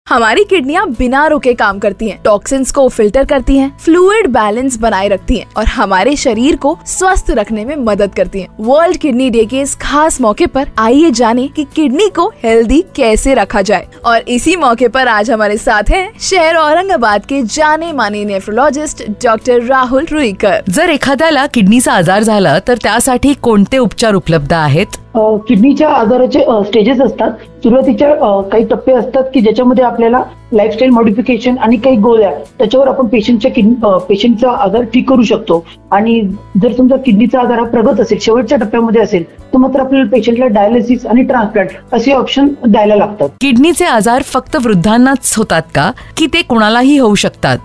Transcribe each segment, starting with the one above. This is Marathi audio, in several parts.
हमारी किडनियां बिना रुके काम करती हैं, टॉक्सिन्स को फिल्टर करती हैं, फ्लूइड बैलेंस बनाए रखती हैं और हमारे शरीर को स्वस्थ रखने में मदद करती हैं। वर्ल्ड किडनी डे के इस खास मौके पर आइए जाने कि किडनी को हेल्दी कैसे रखा जाए। और इसी मौके पर आज हमारे साथ हैं शहर औरंगाबाद के जाने माने नेफ्रोलॉजिस्ट डॉक्टर राहुल रुईकर। जर एखाद्याला किडनीचा आजार झाला तर त्यासाठी कोणते उपचार उपलब्ध आहेत? किडनीच्या आजाराचे स्टेजेस असतात. सुरुवातीच्या काही टप्पे असतात की ज्याच्यामध्ये आपल्याला लाईफस्टाईल मॉडिफिकेशन आणि काही गोळ्या त्याच्यावर आपण पेशंटचा आजार ठीक करू शकतो. आणि जर समजा किडनीचा आजार हा प्रगत असेल, शेवटच्या टप्प्यामध्ये असेल, तर मात्र आपल्याला पेशंटला डायलिसिस आणि ट्रान्सप्लांट असे ऑप्शन द्यायला लागतात. किडनीचे आजार फक्त वृद्धांनाच होतात का, की ते कोणालाही होऊ शकतात?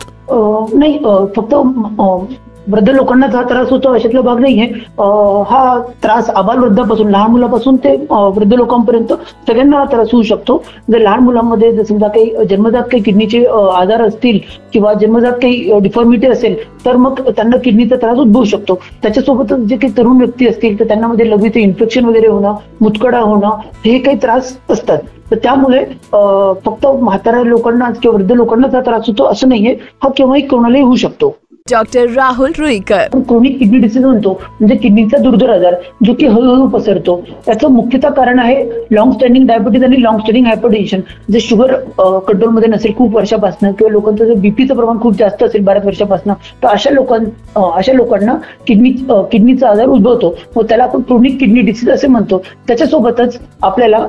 नाही, फक्त वृद्ध लोकांना हा त्रास होतो अशातला भाग नाहीये. हा त्रास आबालवृद्धापासून, लहान मुलापासून ते वृद्ध लोकांपर्यंत सगळ्यांना हा त्रास होऊ शकतो. जर लहान मुलांमध्ये जर समजा काही जन्मजात काही किडनीचे आजार असतील किंवा जन्मजात काही डिफॉर्मिटी असेल तर मग त्यांना किडनीचा त्रास उद्भवू शकतो. त्याच्यासोबतच जे काही तरुण व्यक्ती असतील तर त्यांना मध्ये लघवीचे इन्फेक्शन वगैरे होणं, मुतखडा होणं, हे काही त्रास असतात. तर त्यामुळे फक्त म्हाताऱ्या लोकांना किंवा वृद्ध लोकांनाच हा त्रास होतो असं नाहीये. हा केव्हाही कोणालाही होऊ शकतो. Doctor Rahul Ruikar. Chronic kidney disease म्हणतो म्हणजे किडनीचा दुर्धर आजार जो की हळूहळू पसरतो. त्याचं मुख्यतः कारण आहे लॉंग स्टँडिंग डायबिटीज आणि लॉंग स्टँडिंग हायपरटेन्शन. जे शुगर कंट्रोलमध्ये नसेल खूप वर्षापासून किंवा लोकांचं जर बीपीचं प्रमाण खूप जास्त असेल बऱ्याच वर्षापासून, तर अशा लोकांना किडनीचा आजार उद्भवतो व त्याला आपण क्रोनिक किडनी डिसीज असे म्हणतो. त्याच्यासोबतच आपल्याला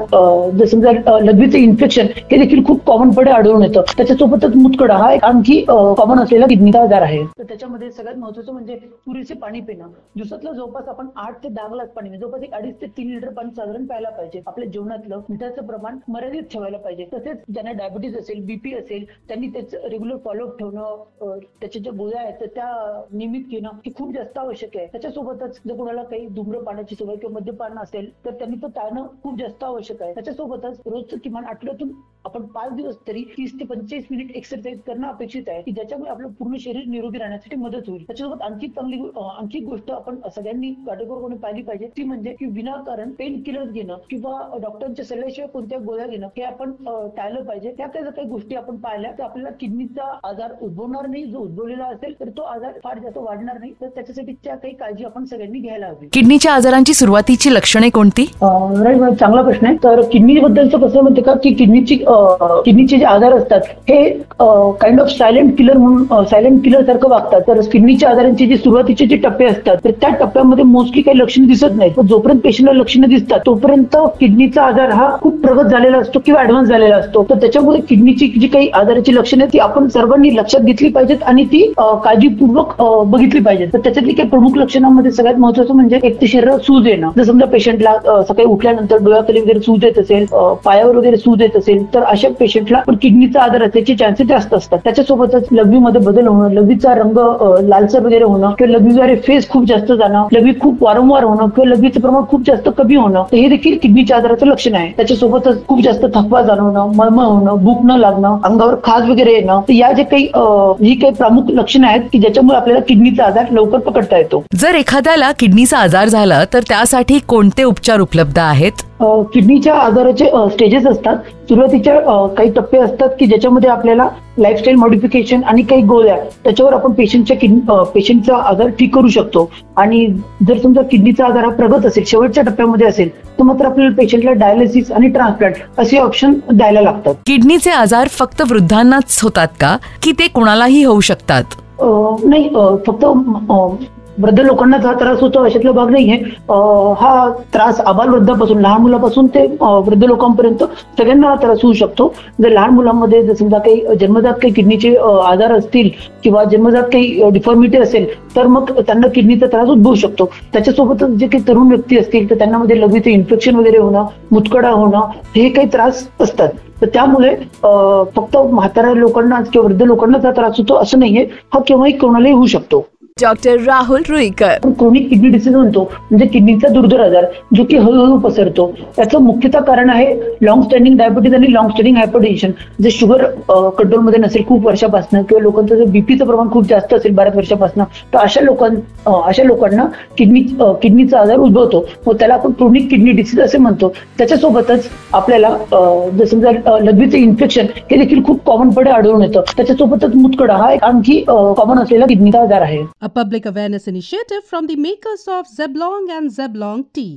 जर समजा लघवीचे इन्फेक्शन हे देखील खूप कॉमनपणे आढळून येतं. त्याच्यासोबतच मुतखडा हा एक आणखी कॉमन असलेला किडनीचा आजार आहे. त्याच्यामध्ये सगळ्यात महत्वाचं म्हणजे पुरेसे पाणी पिणं. दिवसातलं जवळपास आपण 8 ते 10 ग्लास पाणी, जवळपास 2.5 ते 3 लिटर पाणी साधारण प्यायला पाहिजे. आपल्या जेवणातलं मिठाचं प्रमाण मर्यादित ठेवायला पाहिजे. तसेच ज्यांना डायबिटीज असेल, बीपी असेल, त्यांनी त्याचं रेग्युलर फॉलोअप ठेवणं, त्याच्या ज्या गोळ्या आहेत त्या नियमित घेणं हे खूप जास्त आवश्यक आहे. त्याच्यासोबतच जर कोणाला काही धूम्रपानाची सवय किंवा मद्यपान असेल तर त्यांनी तो टाळणं खूप जास्त आवश्यक आहे. त्याच्यासोबतच रोज किमान आठवड्यातून आपण 5 दिवस तरी 30 ते 45 मिनिट एक्सरसाइज करणं अपेक्षित आहे की ज्याच्यामुळे आपलं पूर्ण शरीर निरोगी राहण्यासाठी मदत होईल. त्याच्यासोबत आणखी गोष्ट आपण सगळ्यांनी काटेकोरपणे पाहिली पाहिजे ती म्हणजे की विनाकारण पेन किलर घेणं किंवा डॉक्टरांच्या सल्ल्याशिवाय कोणत्या गोळ्या घेणं हे आपण टाळलं पाहिजे. त्या काही गोष्टी आपण पाहिल्या तर आपल्याला किडनीचा आजार उद्भवणार नाही. जो उद्भवलेला असेल तर तो आजार फार जास्त वाढणार नाही. तर त्याच्यासाठी त्या काही काळजी आपण सगळ्यांनी घ्यायला हवी. किडनीच्या आजारांची सुरुवातीची लक्षणे कोणती? चांगला प्रश्न आहे. तर किडनी बद्दलचं कसं म्हणते का की किडनीचे जे आजार असतात हे काइंड ऑफ सायलेंट किलर सारखं वागतात. तर किडनीच्या आजारांची जी सुरुवातीचे जे टप्पे असतात तर त्या टप्प्यामध्ये मोस्टली काही लक्षणे दिसत नाहीत. पण जोपर्यंत पेशंटला लक्षणे दिसतात तोपर्यंत किडनीचा आजार हा खूप प्रगत झालेला असतो किंवा ऍडव्हान्स झालेला असतो. तर त्याच्यामुळे किडनीची जी काही आजाराची लक्षणे ती आपण सर्वांनी लक्षात घेतली पाहिजेत आणि ती काळजीपूर्वक बघितली पाहिजेत. तर त्याच्यातली काही प्रमुख लक्षणांमध्ये सगळ्यात महत्वाचं म्हणजे एक तर शरीरात सूज येणं. जर समजा पेशंटला सकाळी उठल्यानंतर डोळ्याखाली वगैरे सूज येत असेल, पायावर वगैरे सूज येत असेल तर अशा पेशंटला पण किडनीचा आजार असण्याचे चान्सेस जास्त असतात. त्याच्यासोबतच लघवीमध्ये बदल होणं, लघवीचा रंग लालसर वगैरे होणं किंवा लघवीद्वारे फेस खूप जास्त जाणं, लघवी खूप वारंवार होणं किंवा लघवीचं प्रमाण खूप जास्त कमी होणं, हे देखील किडनीच्या आजाराचं लक्षण आहे. त्याच्यासोबतच खूप जास्त थकवा जाणवणं, मळमळ होणं, भूक न लागणं, अंगावर खाज वगैरे येणं, तर या जे काही ही काही प्रमुख लक्षणं आहेत की ज्याच्यामुळे आपल्याला किडनीचा आजार लवकर पकडता येतो. जर एखाद्याला किडनीचा आजार झाला तर त्यासाठी कोणते उपचार उपलब्ध आहेत? किडनीच्या आजाराचे स्टेजेस असतात. सुरुवातीच्या काही टप्पे असतात की ज्याच्यामध्ये आपल्याला लाईफस्टाईल मॉडिफिकेशन आणि काही गोळ्या त्याच्यावर आपण पेशंटचा आजार ठीक करू शकतो. आणि जर समजा किडनीचा आजार हा प्रगत असेल, शेवटच्या टप्प्यामध्ये असेल, तर मात्र आपल्याला पेशंटला डायलिसिस आणि ट्रान्सप्लांट असे ऑप्शन द्यायला लागतात. किडनीचे आजार फक्त वृद्धांनाच होतात का, की ते कोणालाही होऊ शकतात? नाही, फक्त वृद्ध लोकांना हा त्रास होतो अशातला भाग नाहीये. हा त्रास आबालवृद्धापासून, लहान मुलापासून ते वृद्ध लोकांपर्यंत सगळ्यांना हा त्रास होऊ शकतो. जर लहान मुलांमध्ये जर समजा काही जन्मजात काही किडनीचे आजार असतील किंवा जन्मजात काही डिफॉर्मिटी असेल तर मग त्यांना किडनीचा त्रास उद्भवू शकतो. त्याच्यासोबतच जे काही तरुण व्यक्ती असतील तर त्यांना मध्ये लघवीचे इन्फेक्शन वगैरे होणं, मुतखडा होणं, हे काही त्रास असतात. तर त्यामुळे फक्त म्हाताऱ्या लोकांना किंवा वृद्ध लोकांनाच हा त्रास होतो असं नाहीये. हा केव्हाही कोणालाही होऊ शकतो. डॉक्टर राहुल रुईकर. आपण क्रोनिक किडनी डिसीज म्हणतो, म्हणजे किडनीचा दुर्धर आजार जो की हळूहळू पसरतो. त्याचं मुख्यतः कारण आहे लॉंग स्टँडिंग डायबिटीज आणि लॉंग स्टँडिंग हायपरटेन्शन. जे शुगर कंट्रोलमध्ये नसेल खूप वर्षापासून, किंवा लोकांचं जर बीपीचं प्रमाण खूप जास्त असेल बऱ्याच वर्षापासून, तर अशा लोकांना किडनीचा आजार उद्भवतो व त्याला आपण क्रोनिक किडनी डिसीज असे म्हणतो. त्याच्यासोबतच आपल्याला जर समजा लघवीचे इन्फेक्शन हे देखील खूप कॉमनपणे आढळून येतं. त्याच्यासोबतच मुतखडा हा एक आणखी कॉमन असलेला किडनीचा आजार आहे. A public awareness initiative from the makers of Zeblong and Zeblong Tea.